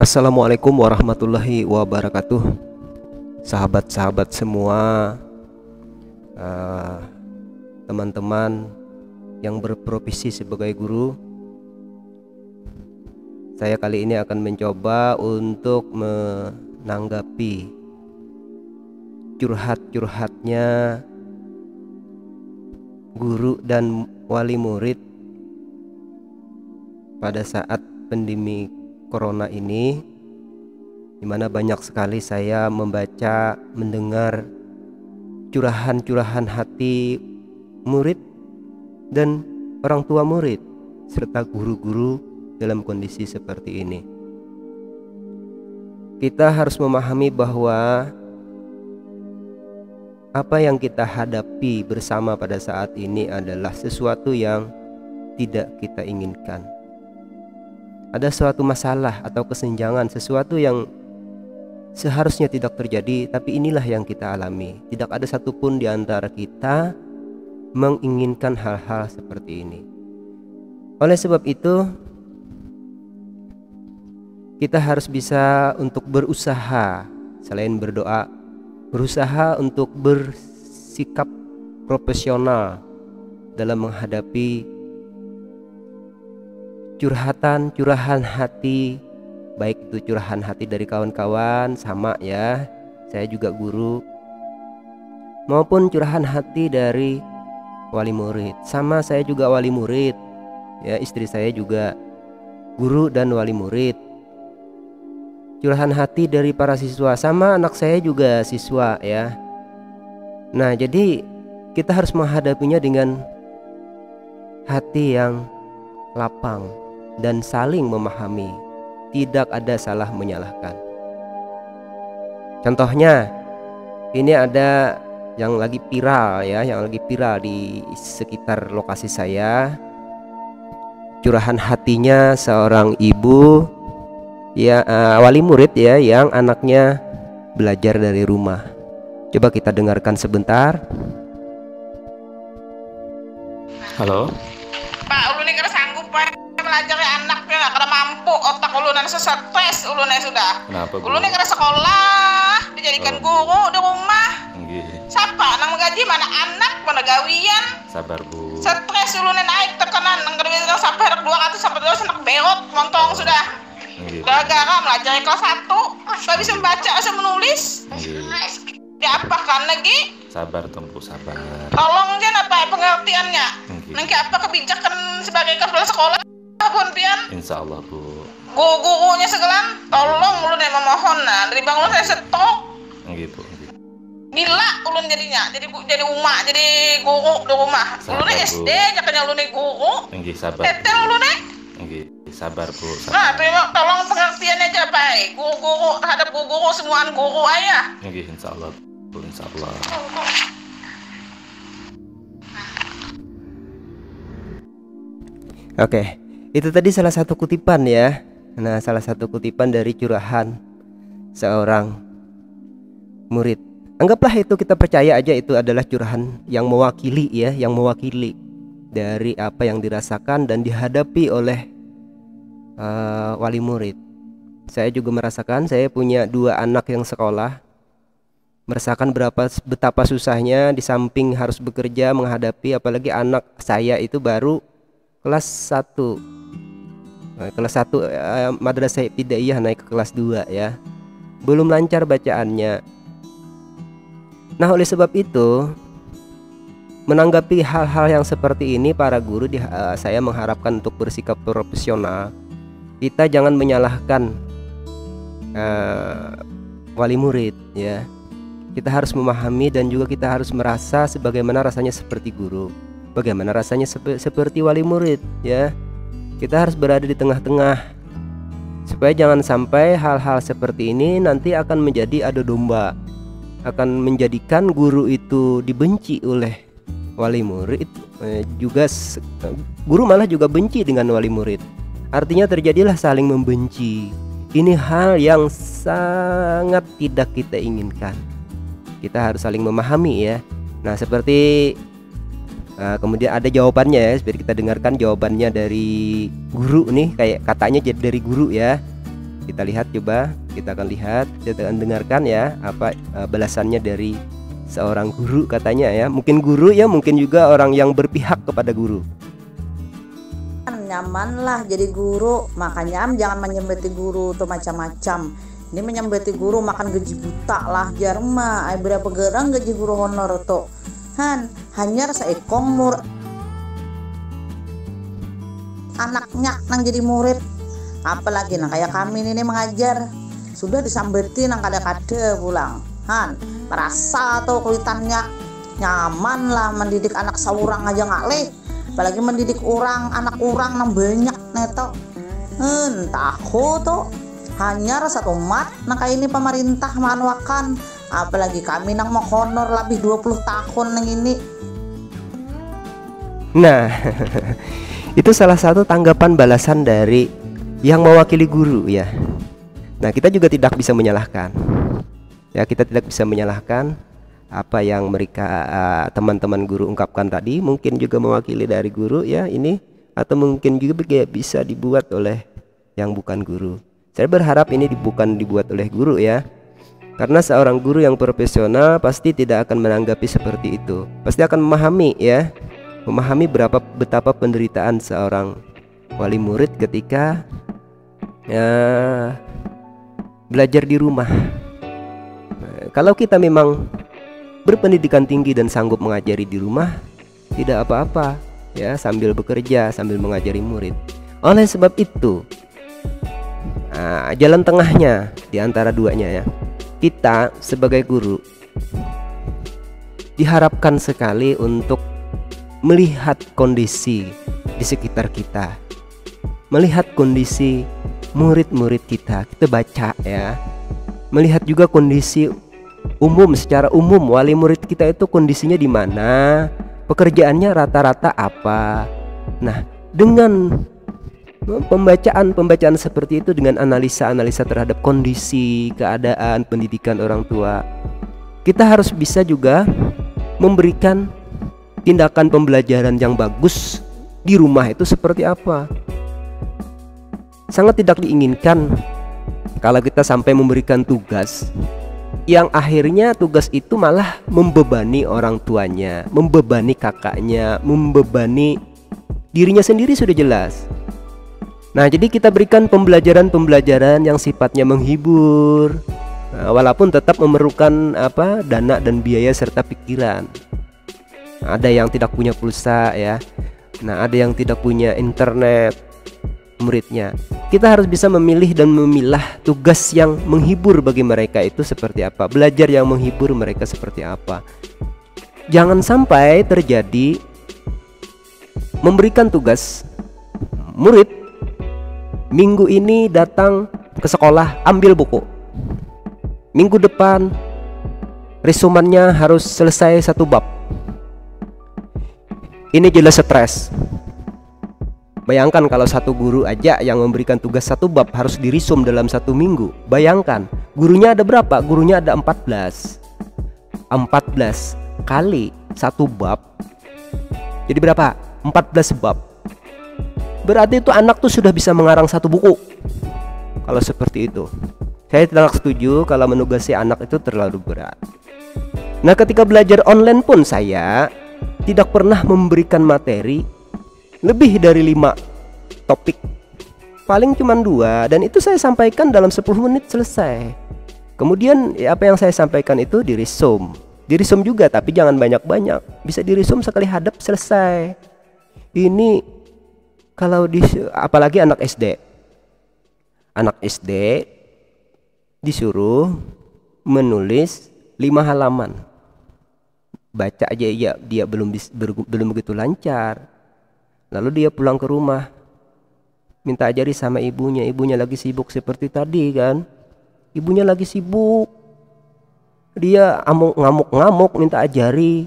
Assalamualaikum warahmatullahi wabarakatuh. Sahabat-sahabat semua, teman-teman yang berprofesi sebagai guru, saya kali ini akan mencoba untuk menanggapi curhat-curhatnya guru dan wali murid pada saat pandemi Corona ini, dimana banyak sekali saya membaca, mendengar curahan-curahan hati murid dan orang tua murid serta guru-guru dalam kondisi seperti ini. Kita harus memahami bahwa apa yang kita hadapi bersama pada saat ini adalah sesuatu yang tidak kita inginkan. Ada suatu masalah atau kesenjangan, sesuatu yang seharusnya tidak terjadi, tapi inilah yang kita alami. Tidak ada satupun di antara kita menginginkan hal-hal seperti ini. Oleh sebab itu, kita harus bisa untuk berusaha, selain berdoa, berusaha untuk bersikap profesional dalam menghadapi curahan hati, baik itu curahan hati dari kawan-kawan, sama ya, saya juga guru, maupun curahan hati dari wali murid, sama saya juga wali murid ya, istri saya juga guru dan wali murid. Curahan hati dari para siswa, sama anak saya juga siswa ya. Nah, jadi kita harus menghadapinya dengan hati yang lapang dan saling memahami, tidak ada salah menyalahkan. Contohnya, ini ada yang lagi viral ya, yang lagi viral di sekitar lokasi saya. Curahan hatinya seorang ibu ya, wali murid ya, yang anaknya belajar dari rumah. Coba kita dengarkan sebentar. Halo. Pak, ulun ini sanggup Pak belajar anaknya nggak kada mampu, otak ulunan stres ulunnya sudah. Kenapa, Bu? Ulun ini kada sekolah, dijadikan guru di rumah. Siapa nang menggaji, mana anak, mana gawian. Sabar, Bu. Stres ulunnya naik tekanan, nang kada bisa sampai 200 sampai 200 nak berot montong sudah. Gara-gara belajar kelas 1, nggak bisa membaca, bisa menulis. Diapakan lagi? Sabar, Tempu, sabar. Tolong jangan apa pengertiannya. Nanti apa kebijakan sebagai kepala sekolah pun pian? Insya Allah, Bu. Guru-gurunya segelan, tolong ulun yang memohon nah dari bang ulun saya stok. Gitu. Gila ulun jadinya, jadi umak, jadi guru di rumah. Ulun SD nyakanya ulun guru. Sabar. Tetel ulun Sabar, Bu. Sabar. Nah, tolong pengertiannya aja baik. Guru-guru terhadap guru semuaan guru ayah. Insya Allah, Bu. Insya Allah. Oke, itu tadi salah satu kutipan ya. Nah, salah satu kutipan dari curahan seorang murid. Anggaplah itu, kita percaya aja itu adalah curahan yang mewakili ya, yang mewakili dari apa yang dirasakan dan dihadapi oleh wali murid. Saya juga merasakan, saya punya 2 anak yang sekolah, merasakan betapa susahnya di samping harus bekerja menghadapi, apalagi anak saya itu baru kelas 1 madrasah ibtidaiyah naik ke kelas 2 ya, belum lancar bacaannya. Nah, oleh sebab itu, menanggapi hal-hal yang seperti ini, para guru saya mengharapkan untuk bersikap profesional. Kita jangan menyalahkan wali murid ya. Kita harus memahami dan juga kita harus merasa sebagaimana rasanya seperti guru, bagaimana rasanya seperti wali murid ya. Kita harus berada di tengah-tengah supaya jangan sampai hal-hal seperti ini nanti akan menjadi adu domba, akan menjadikan guru itu dibenci oleh wali murid, juga guru malah juga benci dengan wali murid. Artinya terjadilah saling membenci. Ini hal yang sangat tidak kita inginkan. Kita harus saling memahami ya. Nah, seperti kemudian ada jawabannya ya, biar kita dengarkan jawabannya dari guru nih, kayak katanya jadi dari guru ya. Kita lihat, coba kita akan lihat, kita akan dengarkan ya apa balasannya dari seorang guru katanya ya. Mungkin guru ya, mungkin juga orang yang berpihak kepada guru. Nyaman lah jadi guru, makanya jangan menyembeti guru tuh macam-macam. Ini menyembeti guru makan gaji buta lah jarma, berapa gerang gaji guru honor tuh. Hanya seekong mur anaknya nang jadi murid, apalagi nah kayak kami ini mengajar sudah disambeti nang kada-kada pulang. Merasa tuh kulitannya nyaman lah mendidik anak saurang aja ngalih, apalagi mendidik anak orang nang banyak neto. Tahu tuh hanya rasa umat nang kayak ini pemerintah manuakan, apalagi kami nang mau honor lebih 20 tahun nang ini. Nah itu salah satu tanggapan balasan dari yang mewakili guru ya. Nah kita juga tidak bisa menyalahkan ya, kita tidak bisa menyalahkan apa yang mereka teman-teman guru ungkapkan tadi. Mungkin juga mewakili dari guru ya ini, atau mungkin juga bisa dibuat oleh yang bukan guru. Saya berharap ini bukan dibuat oleh guru ya, karena seorang guru yang profesional pasti tidak akan menanggapi seperti itu. Pasti akan memahami ya, memahami betapa penderitaan seorang wali murid ketika belajar di rumah. Kalau kita memang berpendidikan tinggi dan sanggup mengajari di rumah, tidak apa-apa ya, sambil bekerja, sambil mengajari murid. Oleh sebab itu, jalan tengahnya di antara duanya ya, kita sebagai guru diharapkan sekali untuk melihat kondisi di sekitar kita, melihat kondisi murid-murid kita baca ya, melihat juga kondisi umum, secara umum wali murid kita itu kondisinya di mana, pekerjaannya rata-rata apa. Nah, dengan pembacaan seperti itu, dengan analisa terhadap kondisi, keadaan, pendidikan orang tua, kita harus bisa juga memberikan tindakan pembelajaran yang bagus di rumah itu seperti apa. Sangat tidak diinginkan kalau kita sampai memberikan tugas yang akhirnya tugas itu malah membebani orang tuanya, membebani kakaknya, membebani dirinya sendiri sudah jelas. Nah, jadi kita berikan pembelajaran yang sifatnya menghibur, walaupun tetap memerlukan dana dan biaya serta pikiran. Ada yang tidak punya pulsa ya. Nah, ada yang tidak punya internet muridnya. Kita harus bisa memilih dan memilah tugas yang menghibur bagi mereka itu seperti apa, belajar yang menghibur mereka seperti apa. Jangan sampai terjadi memberikan tugas murid minggu ini datang ke sekolah ambil buku, minggu depan resumannya harus selesai 1 bab. Ini jelas stres. Bayangkan kalau satu guru aja yang memberikan tugas 1 bab harus dirisum dalam 1 minggu. Bayangkan, gurunya ada berapa? Gurunya ada 14 kali 1 bab. Jadi berapa? 14 bab. Berarti itu anak tuh sudah bisa mengarang 1 buku. Kalau seperti itu, saya tidak setuju kalau menugasi anak itu terlalu berat. Nah, ketika belajar online pun saya tidak pernah memberikan materi lebih dari 5 topik, paling cuma 2, dan itu saya sampaikan dalam 10 menit selesai. Kemudian apa yang saya sampaikan itu dirisum juga, tapi jangan banyak-banyak, bisa dirisum sekali hadap selesai. Ini kalau apalagi anak SD disuruh menulis 5 halaman. Baca aja ya, dia belum begitu lancar. Lalu dia pulang ke rumah, minta ajari sama ibunya. Ibunya lagi sibuk seperti tadi kan. Ibunya lagi sibuk, dia ngamuk-ngamuk minta ajari.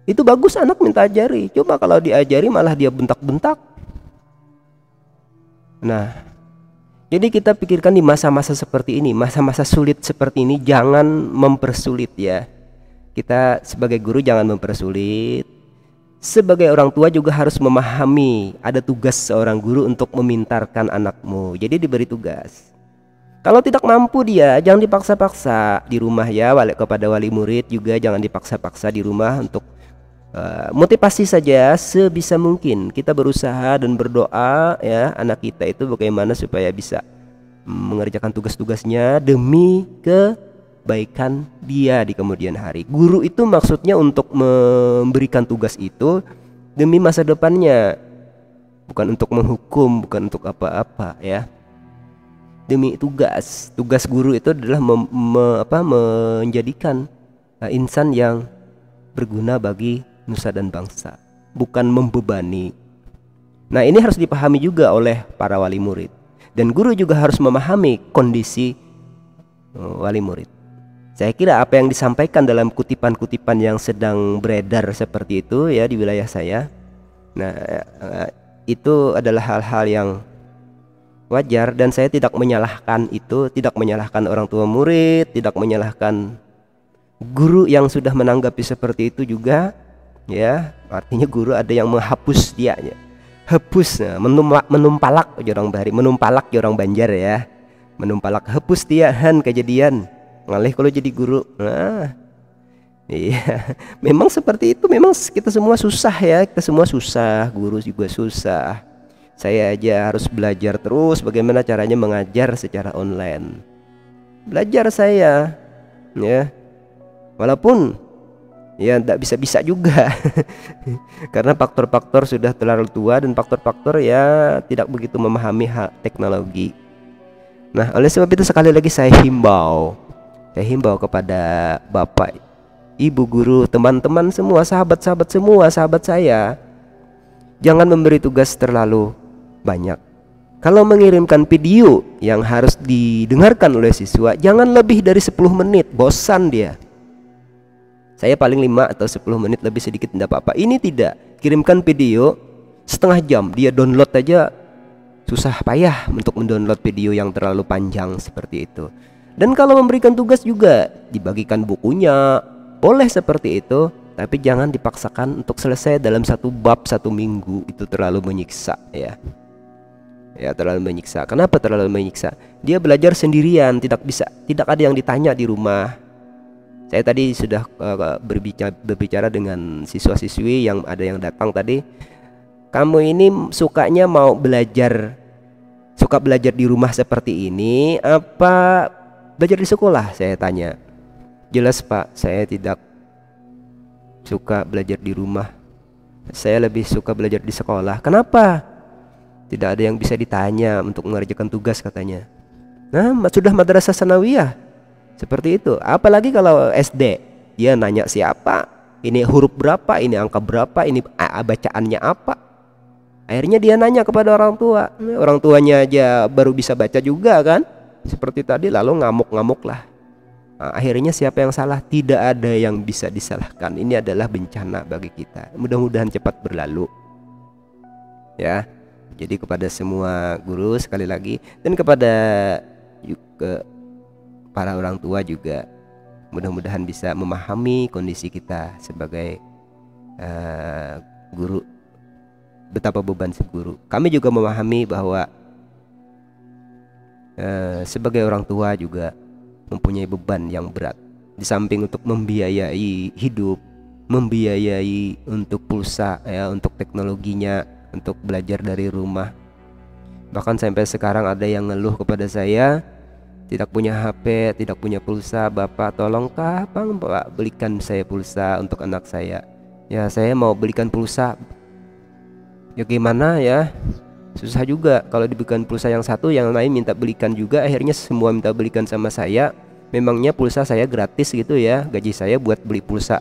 Itu bagus anak minta ajari. Coba kalau diajari malah dia bentak-bentak. Nah, jadi kita pikirkan di masa-masa seperti ini, masa-masa sulit seperti ini, jangan mempersulit ya. Kita sebagai guru jangan mempersulit. sebagai orang tua juga harus memahami ada tugas seorang guru untuk memintarkan anakmu. Jadi diberi tugas. Kalau tidak mampu dia jangan dipaksa-paksa di rumah ya, kepada wali murid juga jangan dipaksa-paksa di rumah untuk motivasi saja sebisa mungkin. Kita berusaha dan berdoa ya anak kita itu bagaimana supaya bisa mengerjakan tugas-tugasnya demi kebaikan dia di kemudian hari. Guru itu maksudnya untuk memberikan tugas itu demi masa depannya, bukan untuk menghukum, bukan untuk apa-apa ya. Demi tugas. Tugas guru itu adalah menjadikan insan yang berguna bagi nusa dan bangsa, bukan membebani. Nah, ini harus dipahami juga oleh para wali murid. Dan guru juga harus memahami kondisi wali murid. Saya kira apa yang disampaikan dalam kutipan-kutipan yang sedang beredar seperti itu ya di wilayah saya, nah itu adalah hal-hal yang wajar, dan saya tidak menyalahkan itu, tidak menyalahkan orang tua murid, tidak menyalahkan guru yang sudah menanggapi seperti itu juga ya. Artinya guru ada yang menghapus dia ya. Hapus, menumpalak orang Bari, menumpalak orang Banjar ya. Menumpalak, hapus tiahan kejadian ngalih kalau jadi guru. Nah, iya, memang seperti itu. Memang kita semua susah ya, kita semua susah, guru juga susah. Saya aja harus belajar terus bagaimana caranya mengajar secara online. Belajar saya ya, walaupun ya tidak bisa-bisa juga karena faktor-faktor sudah terlalu tua dan faktor-faktor ya tidak begitu memahami hak teknologi. Nah, oleh sebab itu sekali lagi saya himbau kepada Bapak, Ibu guru, teman-teman semua, sahabat-sahabat semua, sahabat saya, jangan memberi tugas terlalu banyak. Kalau mengirimkan video yang harus didengarkan oleh siswa, jangan lebih dari 10 menit, bosan dia. Saya paling 5 atau 10 menit, lebih sedikit tidak apa-apa. Ini tidak, kirimkan video setengah jam, dia download aja susah payah untuk mendownload video yang terlalu panjang seperti itu. Dan kalau memberikan tugas juga dibagikan bukunya, boleh seperti itu, tapi jangan dipaksakan untuk selesai dalam satu bab 1 minggu. Itu terlalu menyiksa ya. Ya, terlalu menyiksa. Kenapa terlalu menyiksa? Dia belajar sendirian, tidak ada yang ditanya di rumah. Saya tadi sudah berbicara dengan siswa-siswi yang ada yang datang tadi. Kamu ini sukanya mau belajar, suka belajar di rumah seperti ini apa belajar di sekolah? Saya tanya. Jelas Pak, saya tidak suka belajar di rumah. Saya lebih suka belajar di sekolah. Kenapa? Tidak ada yang bisa ditanya untuk mengerjakan tugas katanya. Nah, sudah madrasah sanawiyah seperti itu. Apalagi kalau SD, dia nanya siapa, ini huruf berapa, ini angka berapa, ini bacaannya apa. Akhirnya dia nanya kepada orang tua. Orang tuanya aja baru bisa baca juga kan, seperti tadi, lalu ngamuk-ngamuk lah. Nah, akhirnya siapa yang salah? Tidak ada yang bisa disalahkan. Ini adalah bencana bagi kita. Mudah-mudahan cepat berlalu ya. Jadi kepada semua guru sekali lagi, dan kepada juga para orang tua juga, mudah-mudahan bisa memahami kondisi kita sebagai guru, betapa beban si guru. Kami juga memahami bahwa sebagai orang tua juga mempunyai beban yang berat. Di samping untuk membiayai hidup, membiayai untuk pulsa ya, untuk teknologinya, untuk belajar dari rumah. Bahkan sampai sekarang ada yang ngeluh kepada saya, tidak punya HP, tidak punya pulsa. Bapak tolong kapan Pak belikan saya pulsa untuk anak saya. Ya, saya mau belikan pulsa. Ya gimana ya, susah juga kalau diberikan pulsa yang satu, yang lain minta belikan juga. Akhirnya semua minta belikan sama saya. Memangnya pulsa saya gratis gitu ya, gaji saya buat beli pulsa.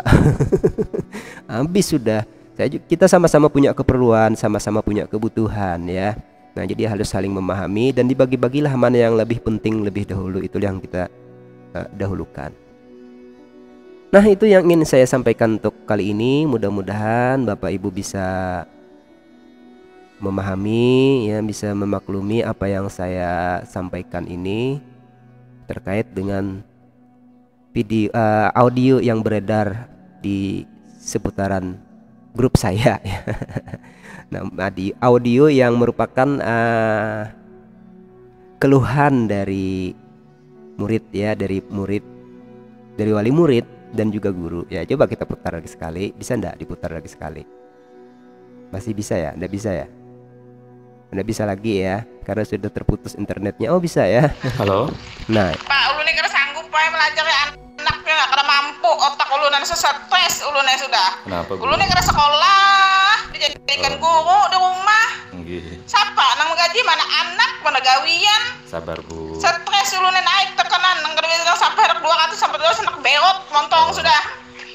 Habis sudah. Kita sama-sama punya keperluan, sama-sama punya kebutuhan ya. Nah, jadi harus saling memahami dan dibagi-bagilah mana yang lebih penting lebih dahulu. Itu yang kita dahulukan. Nah, itu yang ingin saya sampaikan untuk kali ini. Mudah-mudahan Bapak Ibu bisa memahami ya, bisa memaklumi apa yang saya sampaikan ini terkait dengan video audio yang beredar di seputaran grup saya ya. Nah, di audio yang merupakan keluhan dari murid ya, dari wali murid dan juga guru ya. Coba kita putar lagi sekali, bisa enggak diputar lagi sekali? Masih bisa ya? Enggak bisa ya? Enggak bisa lagi ya, karena sudah terputus internetnya. Oh bisa ya. Halo. Nah, Pak, ulun kira sanggup Pak melajari anaknya, nggak kena mampu otak ulunan stres ulunan sudah. Kenapa Bu? Ulun kira sekolah dijadikan guru di rumah. Nggih. Siapa nang gaji mana anak mana gawian. Sabar Bu. Stres ulunan naik tekanan nang gaji sampai 200 sampai 200 anak beot montong sudah.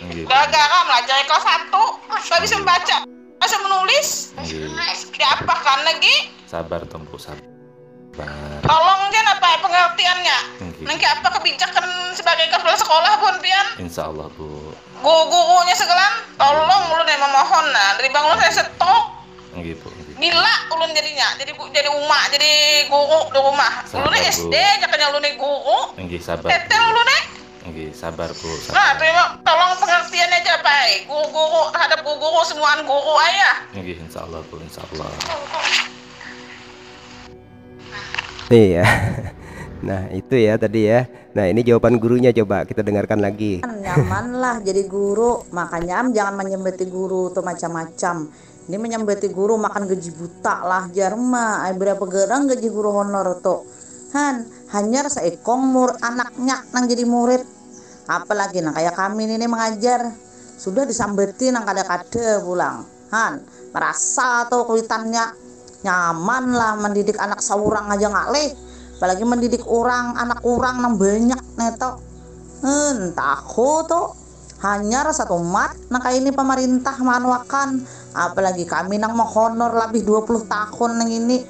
Nggih. Gara-gara melajari kelas 1 nggak bisa membaca, bisa menulis. Nggih. Diapakan lagi? Sabar toh Bu, sabar. Tolong jan apa ya pengertiannya? Nggih. Nanti apa kebijakan sebagai kepala sekolah pun pian? Insya Allah Bu. Gurunya segelan, tolong ulun yang memohon nah dari bang ulun saya stok. Nggih Bu. Nggih. Gila ulun jadinya, jadi umak, jadi guru di rumah. Sabar, Ulun Bu. SD jakanya ulun guru. Nggih, sabar. Tetel ulun Nggih, sabar Bu. Nah, Sabar. terima tolong pengertiannya aja Pak. Guru terhadap guru semuaan guru ayah. Nggih, insya Allah Bu, insya Allah. iya. Nah itu ya tadi ya. Nah ini jawaban gurunya, coba kita dengarkan lagi. Nyaman lah jadi guru, makanya jangan menyembeti guru tuh macam-macam. Ini menyembeti guru makan gaji buta lah jarma. Ay berapa gerang gaji guru honor tuh. Hanya seekong anaknya nang jadi murid. Apalagi nah kayak kami ini mengajar sudah disambeti nang kada-kada pulang. Merasa tuh kulitannya nyaman lah mendidik anak seorang aja ngalih. Apalagi mendidik anak orang nang banyak neto. Entahku tuh hanya satu mat nah kayak ini pemerintah manuakan, apalagi kami nang mau honor lebih 20 tahun nang ini.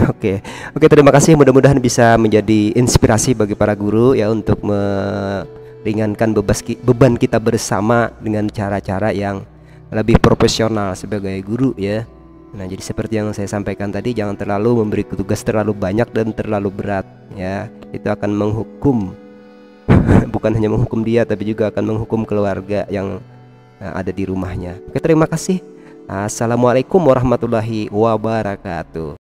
Oke, terima kasih. Mudah-mudahan bisa menjadi inspirasi bagi para guru ya untuk meringankan beban kita bersama dengan cara-cara yang lebih profesional sebagai guru ya. Nah, jadi seperti yang saya sampaikan tadi, jangan terlalu memberi tugas terlalu banyak dan terlalu berat ya. Itu akan menghukum bukan hanya menghukum dia tapi juga akan menghukum keluarga yang ada di rumahnya. Oke, terima kasih. Assalamualaikum warahmatullahi wabarakatuh.